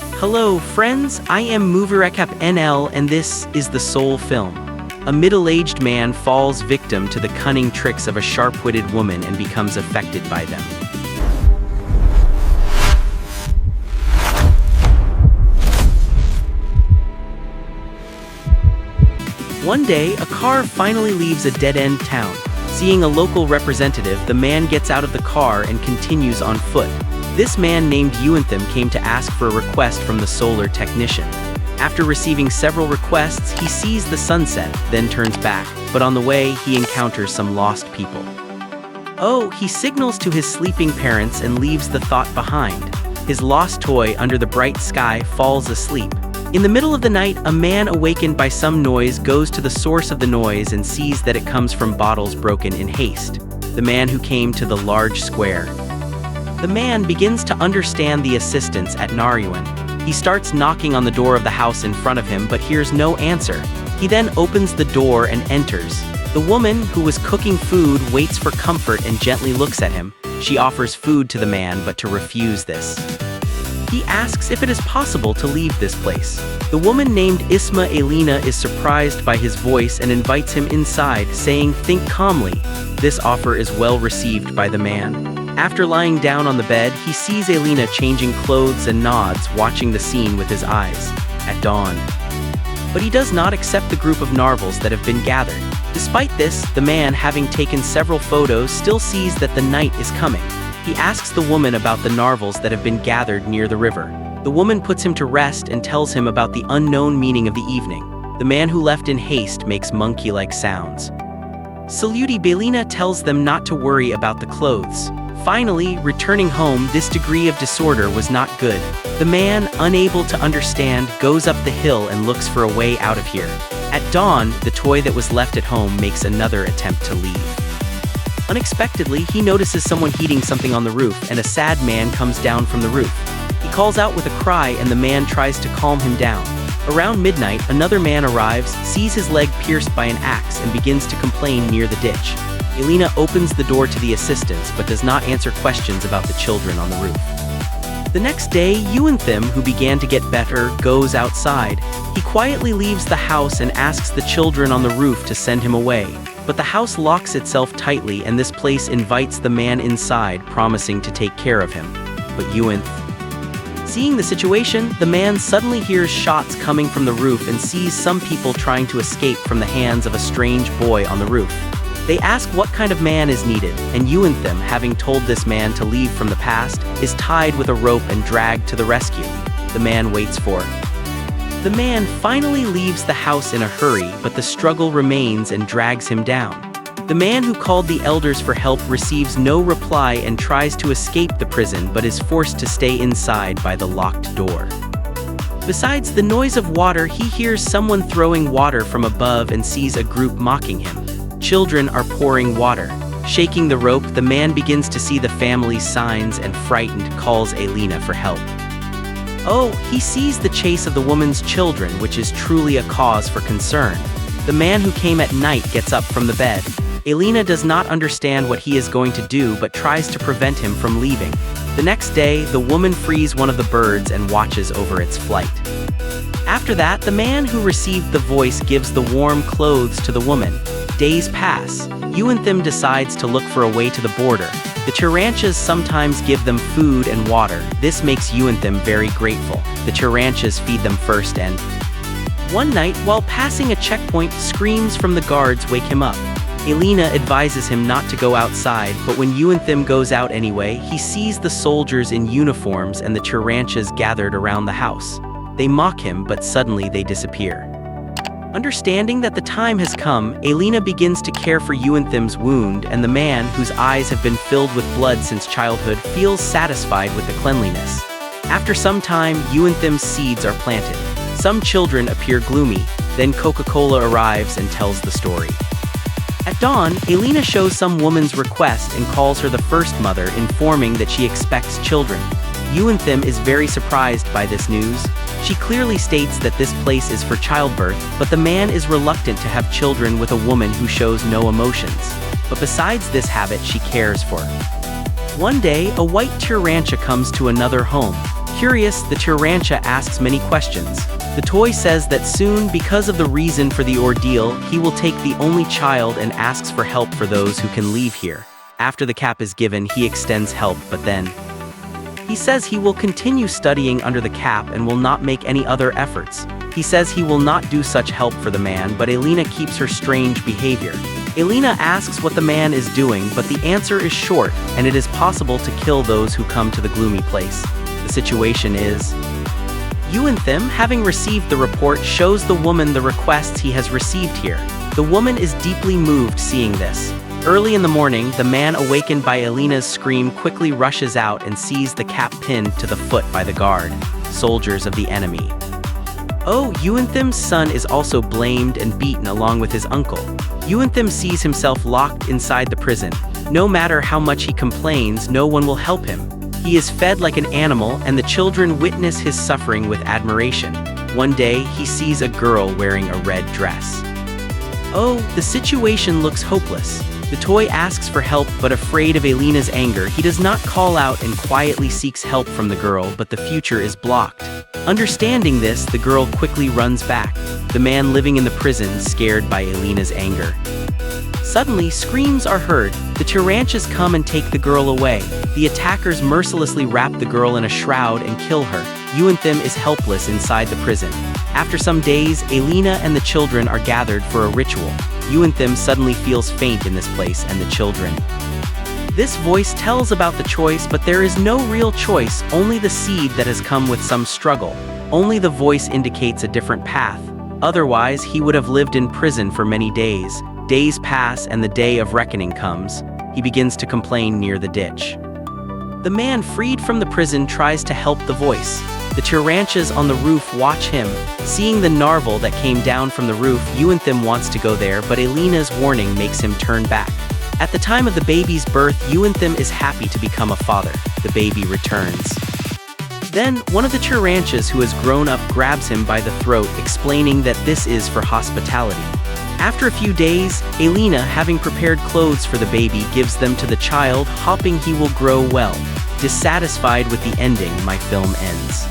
Hello friends, I am Moverekap NL and this is the Soul Film. A middle-aged man falls victim to the cunning tricks of a sharp-witted woman and becomes affected by them. One day, a car finally leaves a dead-end town. Seeing a local representative, the man gets out of the car and continues on foot. This man named Euanthim came to ask for a request from the solar technician. After receiving several requests, he sees the sunset, then turns back, but on the way, he encounters some lost people. Oh, he signals to his sleeping parents and leaves the thought behind. His lost toy under the bright sky falls asleep. In the middle of the night, a man awakened by some noise goes to the source of the noise and sees that it comes from bottles broken in haste. The man who came to the large square. The man begins to understand the assistance at Naryuan. He starts knocking on the door of the house in front of him but hears no answer. He then opens the door and enters. The woman, who was cooking food, waits for comfort and gently looks at him. She offers food to the man but to refuse this. He asks if it is possible to leave this place. The woman named Isma Elena is surprised by his voice and invites him inside, saying, "Think calmly." This offer is well received by the man. After lying down on the bed, he sees Elena changing clothes and nods, watching the scene with his eyes. At dawn. But he does not accept the group of narvals that have been gathered. Despite this, the man, having taken several photos, still sees that the night is coming. He asks the woman about the narvals that have been gathered near the river. The woman puts him to rest and tells him about the unknown meaning of the evening. The man who left in haste makes monkey-like sounds. Saluti Belina tells them not to worry about the clothes. Finally, returning home, this degree of disorder was not good. The man, unable to understand, goes up the hill and looks for a way out of here. At dawn, the toy that was left at home makes another attempt to leave. Unexpectedly, he notices someone heating something on the roof, and a sad man comes down from the roof. He calls out with a cry, and the man tries to calm him down. Around midnight, another man arrives, sees his leg pierced by an axe, and begins to complain near the ditch. Elena opens the door to the assistants, but does not answer questions about the children on the roof. The next day, Euanthim, who began to get better, goes outside. He quietly leaves the house and asks the children on the roof to send him away. But the house locks itself tightly, and this place invites the man inside, promising to take care of him. But seeing the situation, the man suddenly hears shots coming from the roof and sees some people trying to escape from the hands of a strange boy on the roof. They ask what kind of man is needed, and Euanthim, having told this man to leave from the past, is tied with a rope and dragged to the rescue. The man waits for. The man finally leaves the house in a hurry, but the struggle remains and drags him down. The man who called the elders for help receives no reply and tries to escape the prison but is forced to stay inside by the locked door. Besides the noise of water, he hears someone throwing water from above and sees a group mocking him. Children are pouring water. Shaking the rope, the man begins to see the family's signs and, frightened, calls Elena for help. Oh, he sees the chase of the woman's children, which is truly a cause for concern. The man who came at night gets up from the bed. Elena does not understand what he is going to do but tries to prevent him from leaving. The next day, the woman frees one of the birds and watches over its flight. After that, the man who received the voice gives the warm clothes to the woman. Days pass. Euanthim decides to look for a way to the border. The tarantulas sometimes give them food and water. This makes Euanthim very grateful. The tarantulas feed them first and... One night, while passing a checkpoint, screams from the guards wake him up. Elena advises him not to go outside, but when Euanthim goes out anyway, he sees the soldiers in uniforms and the tarantulas gathered around the house. They mock him, but suddenly they disappear. Understanding that the time has come, Elena begins to care for Euanthim's wound, and the man, whose eyes have been filled with blood since childhood, feels satisfied with the cleanliness. After some time, Euanthim's seeds are planted. Some children appear gloomy, then Coca-Cola arrives and tells the story. At dawn, Elena shows some woman's request and calls her the first mother, informing that she expects children. Euanthim is very surprised by this news. She clearly states that this place is for childbirth, but the man is reluctant to have children with a woman who shows no emotions. But besides this habit she cares for. One day, a white tarantula comes to another home. Curious, the Tyrantia asks many questions. The toy says that soon, because of the reason for the ordeal, he will take the only child and asks for help for those who can leave here. After the cap is given, he extends help, but then he says he will continue studying under the cap and will not make any other efforts. He says he will not do such help for the man, but Elena keeps her strange behavior. Elena asks what the man is doing, but the answer is short, and it is possible to kill those who come to the gloomy place. The situation is Euanthim, having received the report, shows the woman the requests he has received here. The woman is deeply moved seeing this. Early in the morning, the man, awakened by Elena's scream, quickly rushes out and sees the cap pinned to the foot by the guard, soldiers of the enemy. Euanthim's son is also blamed and beaten along with his uncle. Euanthim sees himself locked inside the prison. No matter how much he complains, no one will help him. He is fed like an animal, and the children witness his suffering with admiration. One day, he sees a girl wearing a red dress. The situation looks hopeless. The toy asks for help, but afraid of Elena's anger, he does not call out and quietly seeks help from the girl, but the future is blocked. Understanding this, the girl quickly runs back, the man living in the prison scared by Elena's anger. Suddenly, screams are heard. The Tyrantias come and take the girl away. The attackers mercilessly wrap the girl in a shroud and kill her. Euanthim is helpless inside the prison. After some days, Elena and the children are gathered for a ritual. Euanthim suddenly feels faint in this place, and the children. This voice tells about the choice, but there is no real choice, only the seed that has come with some struggle. Only the voice indicates a different path. Otherwise, he would have lived in prison for many days. Days pass and the day of reckoning comes. He begins to complain near the ditch. The man freed from the prison tries to help the voice. The Tyrantias on the roof watch him. Seeing the narval that came down from the roof, Euanthim wants to go there, but Elena's warning makes him turn back. At the time of the baby's birth, Euanthim is happy to become a father. The baby returns. Then, one of the Tyrantias who has grown up grabs him by the throat, explaining that this is for hospitality. After a few days, Elena, having prepared clothes for the baby, gives them to the child, hoping he will grow well. Dissatisfied with the ending, my film ends.